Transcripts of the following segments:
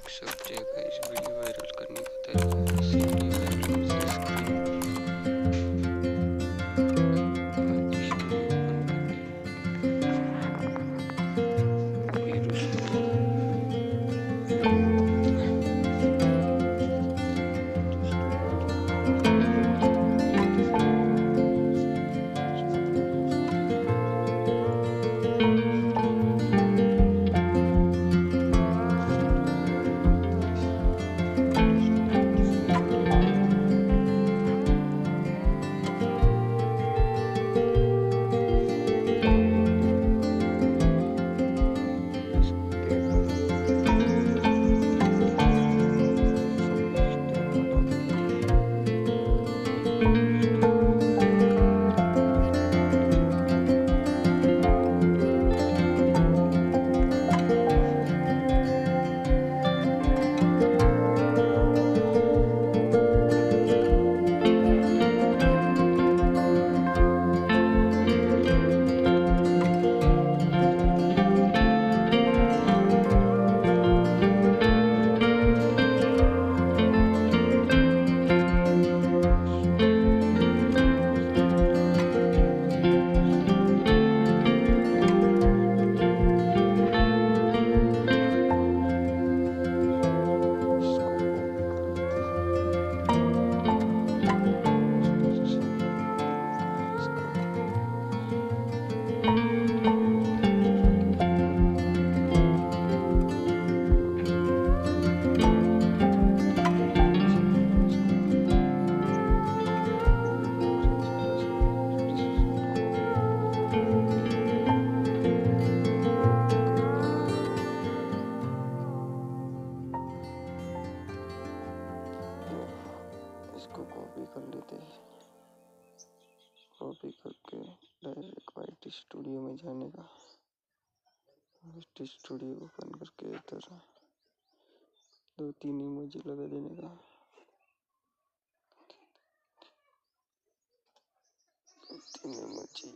सब जगह इस वीडियो वायरल करने का तरीका है। इसे वीडियो वायरल करते हैं स्क्रीन स्टूडियो ओपन करके फिर उसको इसको कॉपी कर लेते हैं। कॉपी करके डायरेक्ट वाइट स्टूडियो में जाने का। वाइट स्टूडियो ओपन करके इधर 2-3 इमोजी लगा देने का। 3 इमोजी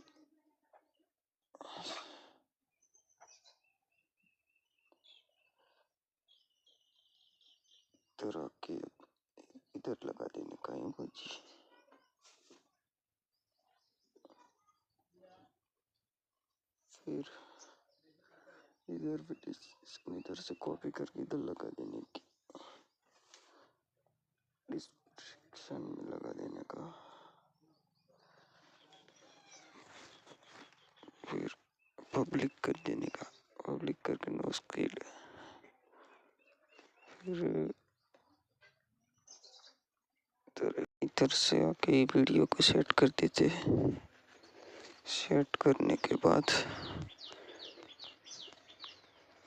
इधर आके इधर लगा देने का इमोजी। फिर इधर से कॉपी करके इधर लगा देने की। डिस्क्रिप्शन में लगा देने का। फिर पब्लिक कर देने का। पब्लिक करके नो स्किल। फिर इधर से आके वीडियो को सेट कर देते हैं। सेट करने के बाद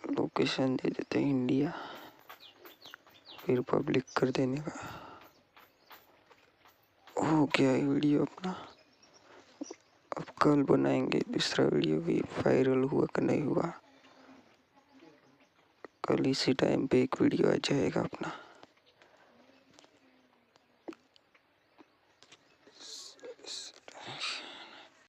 लोकेशन दे देते हैं इंडिया। फिर पब्लिक कर देने का। हो गया वीडियो अपना। अब कल बनाएंगे दूसरा वीडियो भी। वायरल हुआ कि नहीं हुआ, कल इसी टाइम पे एक वीडियो आ जाएगा अपना।